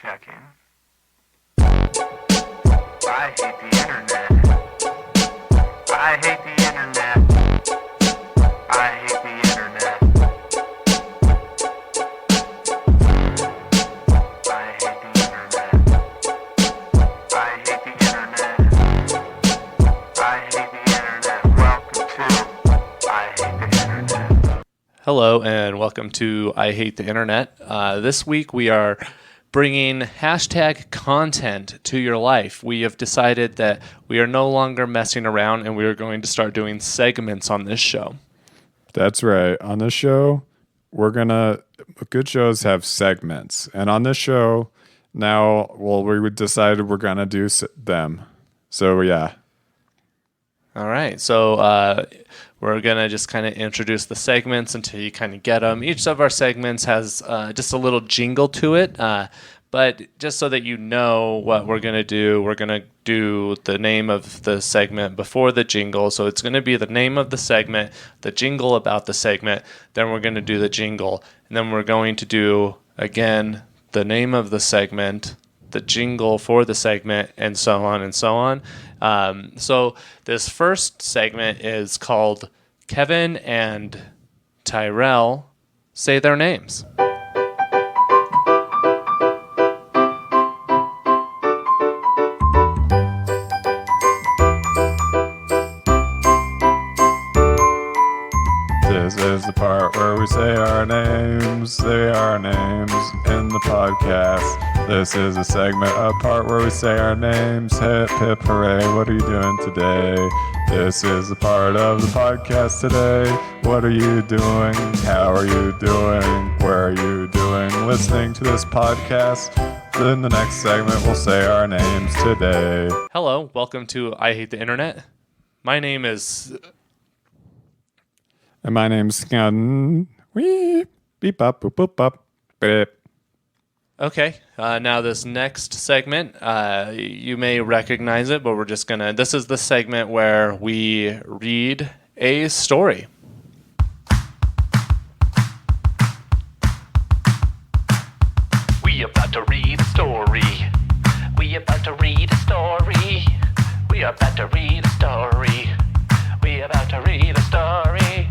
Checking. I hate the internet. I hate the internet. I hate the internet. I hate the internet. I hate the internet. I hate the internet. Welcome to I Hate the Internet. Hello and welcome to I Hate the Internet. This week we are bringing hashtag content to your life. We have decided that we are no longer messing around and we are going to start doing segments on this show. That's right. On this show, good shows have segments. And on this show, we decided we're going to do them. So, yeah. All right. So we're going to just kind of introduce the segments until you kind of get them. Each of our segments has just a little jingle to it. But just so that you know what we're going to do the name of the segment before the jingle. So it's going to be the name of the segment, the jingle about the segment. Then we're going to do the jingle. And then we're going to do, again, the name of the segment, the jingle for the segment, and so on and so on. So this first segment is called Kevin and Tyrell Say Their Names. This is the part where we say our names in the podcast. This is a part where we say our names. Hip, hip, hooray. What are you doing today? This is a part of the podcast today. What are you doing? How are you doing? Where are you doing? Listening to this podcast. In the next segment, we'll say our names today. Hello, welcome to I Hate the Internet. My name is... And my name's Wee, beep up, boop, boop, up, beep. Okay, now this next segment, you may recognize it, but this is the segment where we read a story. We about to read a story. We about to read a story. We about to read a story. We about to read a story.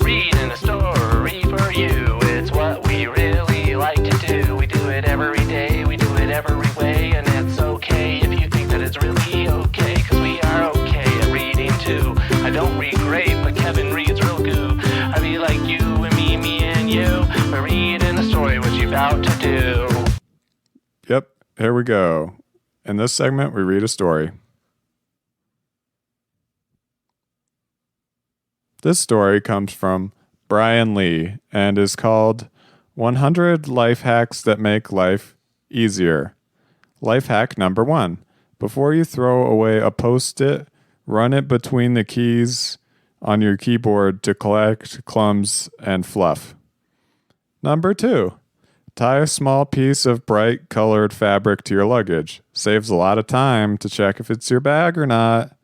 Reading a story for you. It's what we really like to do. We do it every day. We do it every way. And it's okay if you think that it's really okay. Because we are okay at reading too. I don't read great, but Kevin reads real goo. I be like you and me and you. We're reading a story. What you about to do? Yep, here we go. In this segment, we read a story. This story comes from Brian Lee and is called 100 Life Hacks That Make Life Easier. Life hack number 1. Before you throw away a Post-it, run it between the keys on your keyboard to collect clumps and fluff. Number 2. Tie a small piece of bright colored fabric to your luggage. Saves a lot of time to check if it's your bag or not.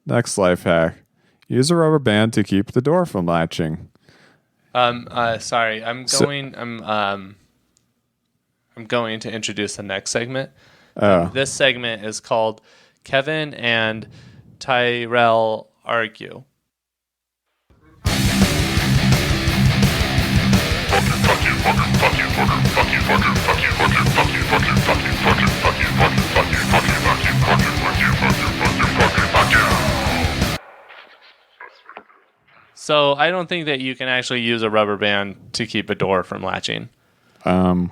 Next life hack. Use a rubber band to keep the door from latching. Sorry, I'm going to introduce the next segment. This segment is called Kevin and Tyrell Argue. So I don't think that you can actually use a rubber band to keep a door from latching. I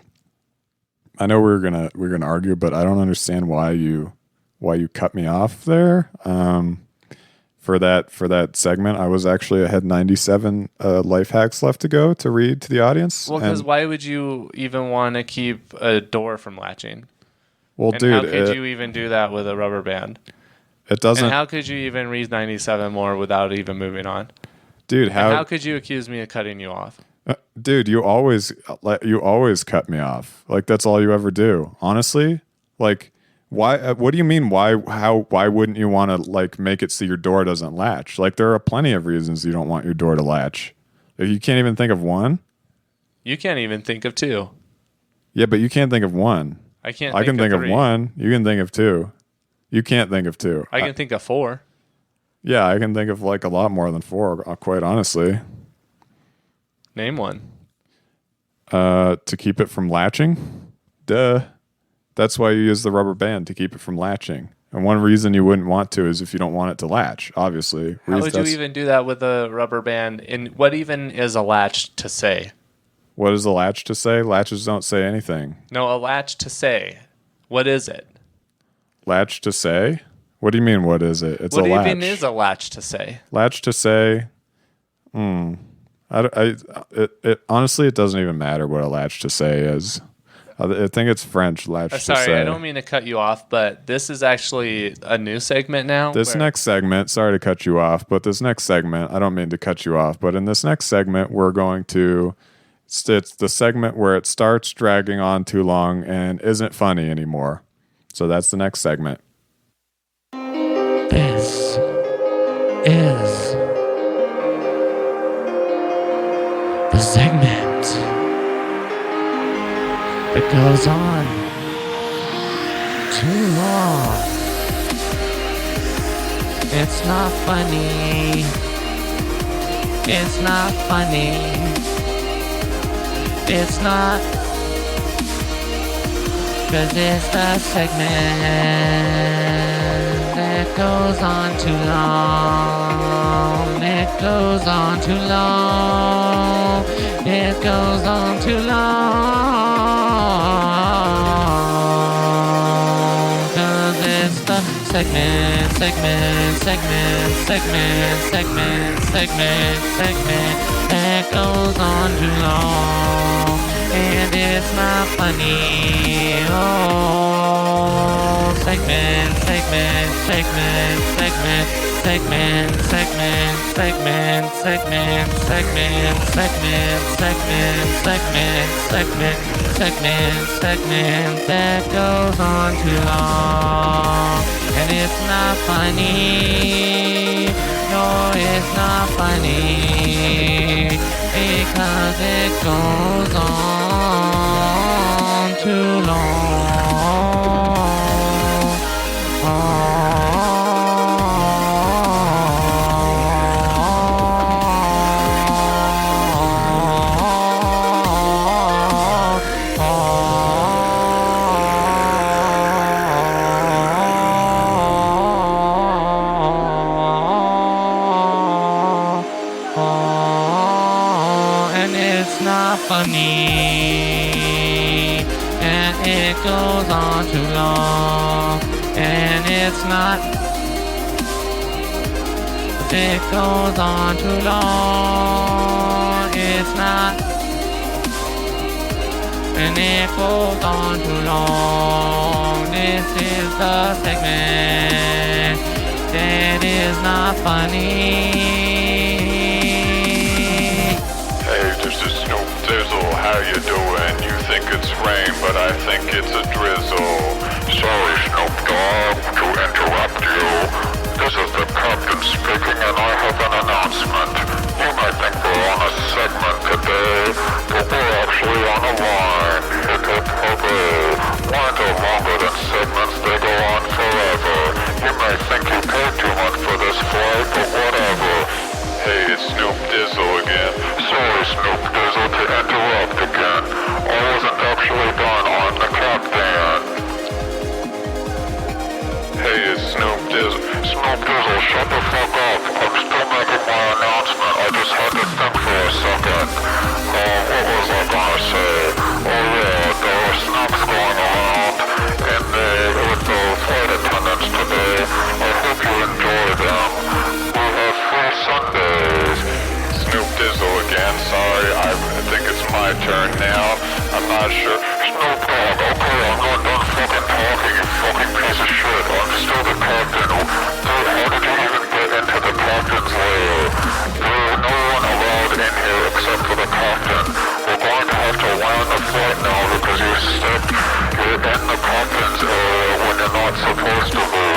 know we're gonna argue, but I don't understand why you cut me off there. For that segment, I had 97 life hacks left to go to read to the audience. Well, because why would you even want to keep a door from latching? Well, and dude, how could you even do that with a rubber band? It doesn't. And how could you even read 97 more without even moving on? Dude, how could you accuse me of cutting you off? Dude, you always cut me off. Like, that's all you ever do. Honestly, like, why? What do you mean? Why wouldn't you want to like make it so your door doesn't latch? Like, there are plenty of reasons you don't want your door to latch. If you can't even think of one. You can't even think of two. Yeah, but you can't think of one. I can't. I can think of three. one. You can think of two. You can't think of two. I can think of four. Yeah, I can think of like a lot more than four, quite honestly. Name one. To keep it from latching? Duh. That's why you use the rubber band, to keep it from latching. And one reason you wouldn't want to is if you don't want it to latch, obviously. How would you even do that with a rubber band? And what even is a latch to say? What is a latch to say? Latches don't say anything. No, a latch to say. What is it? Latch to say? What do you mean, what is it? It's What a latch. even is a latch to say? Latch to say? Honestly, it doesn't even matter what a latch to say is. I think it's French, latch to say. Sorry, I don't mean to cut you off, but this is actually a new segment now. This next segment, sorry to cut you off, but this next segment, I don't mean to cut you off, but in this next segment, we're going to, it's the segment where it starts dragging on too long and isn't funny anymore. So that's the next segment. This is the segment that goes on too long. It's not funny. It's not funny. It's not. 'Cause it's the segment that goes on too long. It goes on too long. It goes on too long. 'Cause it's the segment that goes on too long. And it's not funny. Oh, segment. Segment that goes on too long. And it's not funny. No, it's not funny. Because it goes on too long. And it's not funny. And it goes on too long. And it's not. It goes on too long. It's not. And it goes on too long. This is the segment that is not funny. Hey, this is Snoop Dizzle. How you doing? You think it's rain, but I think it's a drizzle. Sorry, Snoop Dogg, to interrupt you. This is the captain speaking, and I have an announcement. You might think we're on a segment today, but we're actually on a line. Hip hip hooray. Lines are longer than segments, they go on forever. You may think you paid too much for this flight, but whatever. Hey, it's Snoop Dizzle again. Sorry, Snoop Dizzle, to interrupt again. I wasn't actually done. I'm the captain. Hey, it's Snoop Dizzle. Snoop Dizzle, shut the fuck up. I'm still making my announcement. I just had to think for a second. What was I gonna say? Oh yeah, there were snaps going around, and with the flight attendants today. I hope you enjoy them. We have free Sundays. Snoop Dizzle again. Sorry, I think it's my turn now. I'm not sure. Snoop Dogg, okay, I'm not done fucking talking, you fucking piece of shit. I'm still the captain. Dude, how did you even get into the captain's lair? There's no one allowed in here except for the captain. We're going to have to land the flight now because you're in the captain's area when you're not supposed to be.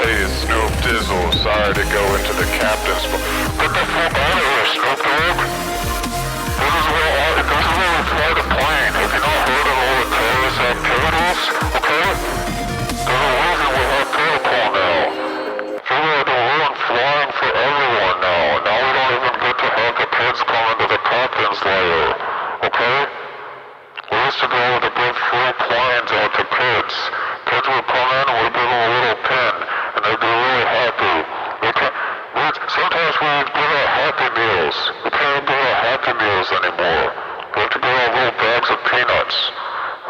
Hey, it's Snoop Dizzle. Sorry to go into the captain's. Get the fuck out of here, Snoop Dogg. This is where we fly the plane. Have you not heard of all the used to be able to give free planes out to kids. Kids would come in and we'd give them a little pin, and they'd be really happy. Sometimes we'd give out Happy Meals. We can't give out Happy Meals anymore. We have to give out little bags of peanuts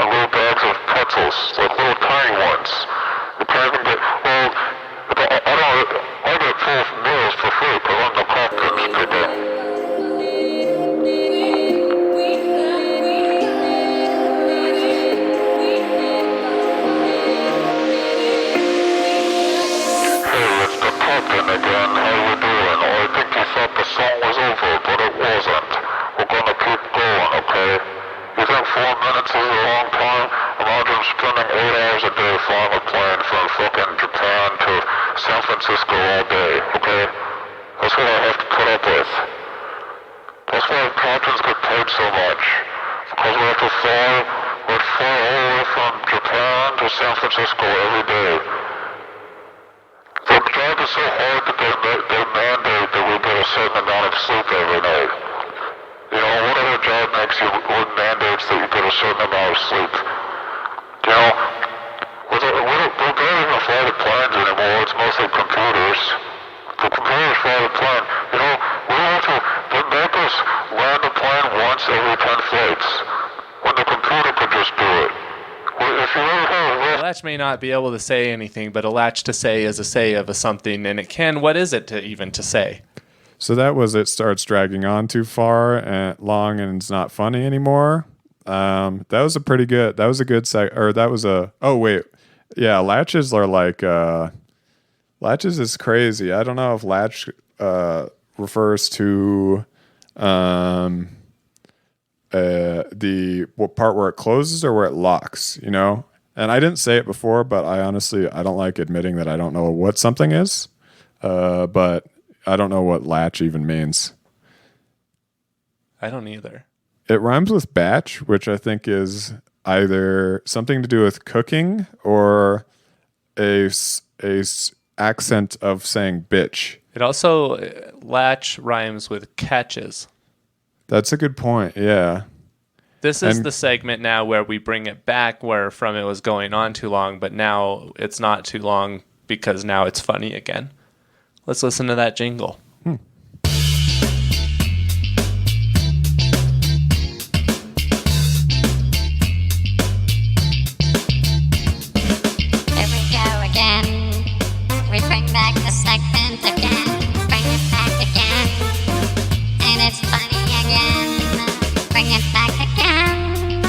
and little bags of pretzels, like little tiny ones. We can't even get, well, I get full meals for free because I'm the Hopkins people. Again, how you doing? I think you thought the song was over, but it wasn't. We're gonna keep going, okay? You think 4 minutes is a long time? Imagine spending 8 hours a day flying a plane from fucking Japan to San Francisco all day, okay? That's what I have to put up with. That's why captains get paid so much. Because we have to fly all the way from Japan to San Francisco every day. The job is so hard that they mandate that we get a certain amount of sleep every night. You know, what other job mandates that you get a certain amount of sleep? You know, we don't even fly the planes anymore. It's mostly computers. The computers fly the plane. You know, they make us land a plane once every 10 flights when the computer could just do it. If you ever have A latch may not be able to say anything, but a latch to say is a say of a something, and it can. What is it to say? So that was it starts dragging on too far and long and it's not funny anymore. That was a pretty good. That was a good oh wait, yeah. Latches are like latches is crazy. I don't know if latch refers to the part where it closes or where it locks. You know. And I didn't say it before, but I don't like admitting that I don't know what something is. But I don't know what latch even means. I don't either. It rhymes with batch, which I think is either something to do with cooking or a accent of saying bitch. It also, latch rhymes with catches. That's a good point, yeah. This is the segment now where we bring it back where from it was going on too long, but now it's not too long because now it's funny again. Let's listen to that jingle. Here we go again. We bring back the segment again. Bring it back again. And it's funny again. Bring it back again.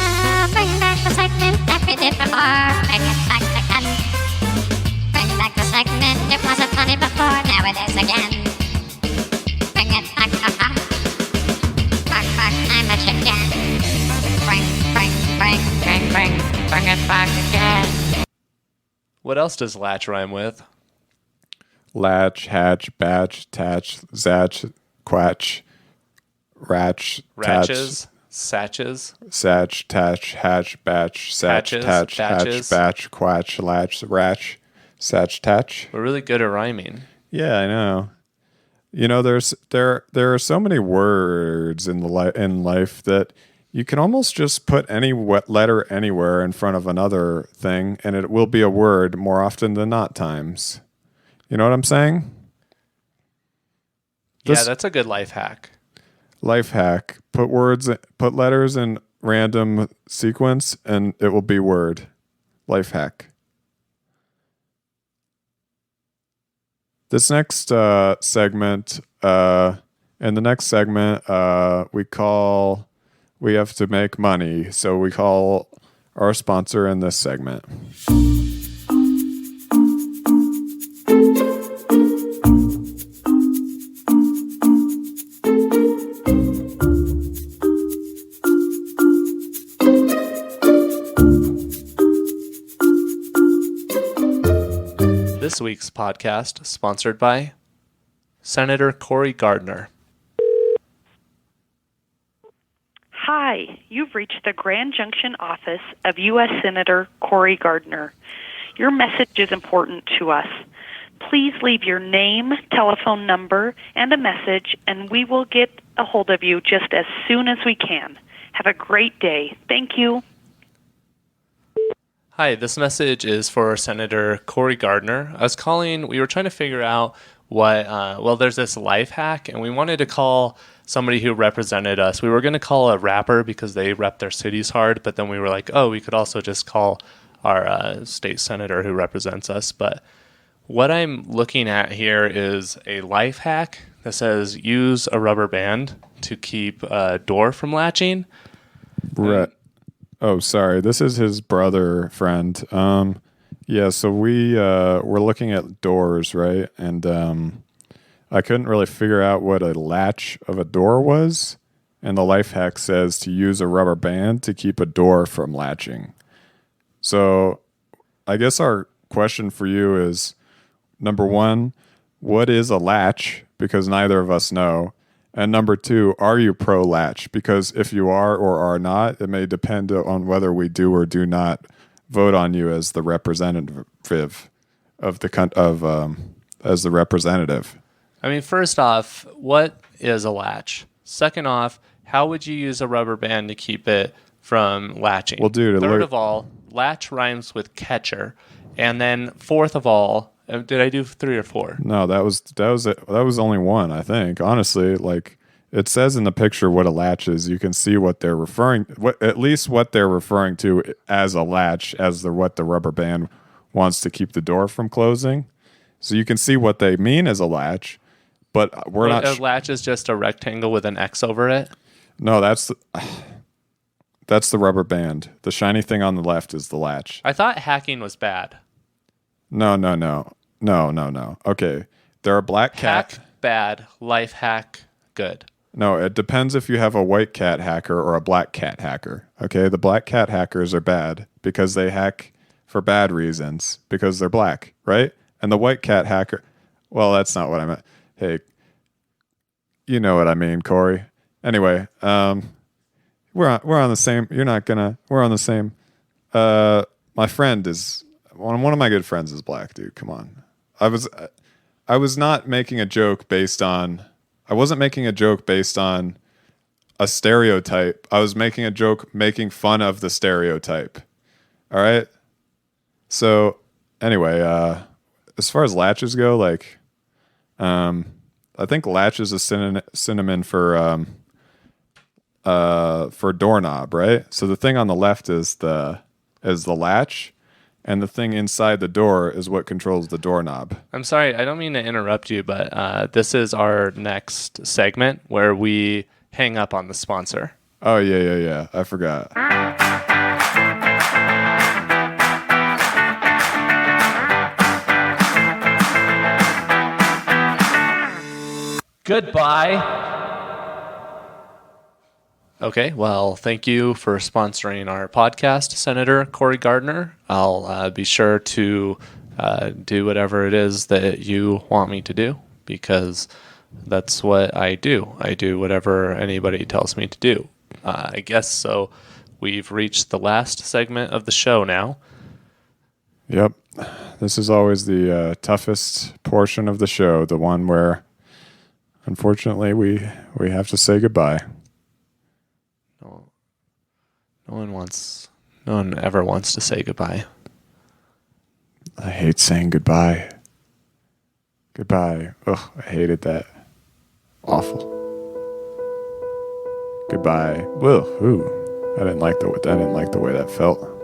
Bring back the segment that we did before. Bring it back again. Bring back the segment. It wasn't funny before. Now it is again. Bring it back. Bark, bark, I'm a chicken. Bring it back again. What else does latch rhyme with? Latch, hatch, batch, tatch, zatch, quatch, ratch, Ratches, satches, satch, tatch, hatch, batch, satch, Hatches, tatch, batches. hatch, batch, quatch, latch, ratch, satch, tatch. We're really good at rhyming. Yeah, I know. You know, there are so many words in life that you can almost just put any letter anywhere in front of another thing, and it will be a word more often than not times. You know what I'm saying? Yeah, that's a good life hack. Life hack. Put letters in random sequence, and it will be word. Life hack. This next segment, in the next segment, we have to make money. So we call our sponsor in this segment. This week's podcast sponsored by Senator Cory Gardner. Hi, you've reached the Grand Junction office of U.S. Senator Cory Gardner. Your message is important to us. Please leave your name, telephone number, and a message, and we will get a hold of you just as soon as we can. Have a great day. Thank you. Hi, this message is for Senator Cory Gardner. I was calling, we were trying to figure out there's this life hack, and we wanted to call somebody who represented us. We were going to call a rapper because they rep their cities hard, but then we were like, we could also just call our state senator who represents us. But what I'm looking at here is a life hack that says use a rubber band to keep a door from latching. Right. Oh, sorry. This is his brother friend. Yeah, so we're looking at doors, right? And I couldn't really figure out what a latch of a door was. And the life hack says to use a rubber band to keep a door from latching. So I guess our question for you is, number one, what is a latch? Because neither of us know. And number two, are you pro-latch? Because if you are or are not, it may depend on whether we do or do not vote on you as the representative as the representative. I mean, first off, what is a latch? Second off, how would you use a rubber band to keep it from latching? Well, dude, Third of all, latch rhymes with catcher. And then fourth of all, did I do 3 or 4? No, that was only one, I think. Honestly, like it says in the picture what a latch is. You can see what they're referring to as a latch, what the rubber band wants to keep the door from closing. So you can see what they mean as a latch, but A latch is just a rectangle with an X over it. No, that's the rubber band. The shiny thing on the left is the latch. I thought hacking was bad. No. Okay. There are black cat. Hack, bad. Life hack, good. No, it depends if you have a white cat hacker or a black cat hacker. Okay. The black cat hackers are bad because they hack for bad reasons because they're black, right? And the white cat hacker, well, that's not what I meant. Hey, you know what I mean, Corey. Anyway, we're on the same. We're on the same. My friend is one of my good friends is black, dude. Come on. I was not making a joke based on. I wasn't making a joke based on a stereotype. I was making a joke making fun of the stereotype. All right. So anyway, as far as latches go, like, I think latch is a synonym for doorknob, right? So the thing on the left is the latch, and the thing inside the door is what controls the doorknob. I'm sorry, I don't mean to interrupt you, but this is our next segment where we hang up on the sponsor. Oh, yeah. I forgot. Goodbye. Okay, well, thank you for sponsoring our podcast, Senator Cory Gardner. I'll be sure to do whatever it is that you want me to do, because that's what I do. I do whatever anybody tells me to do. I guess so. We've reached the last segment of the show now. Yep. This is always the toughest portion of the show, the one where, unfortunately, we have to say goodbye. No one ever wants to say goodbye. I hate saying goodbye. Goodbye. Ugh, I hated that. Awful. Goodbye. Ugh, ooh. I didn't like the way that felt.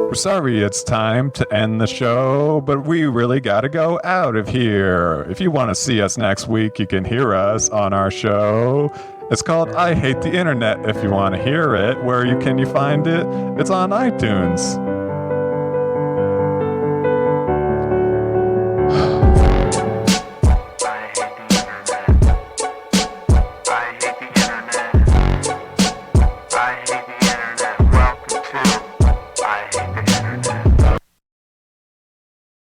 We're sorry it's time to end the show, but we really gotta go out of here. If you want to see us next week, you can hear us on our show. It's called I Hate the Internet if you want to hear it. Where can you find it? It's on iTunes.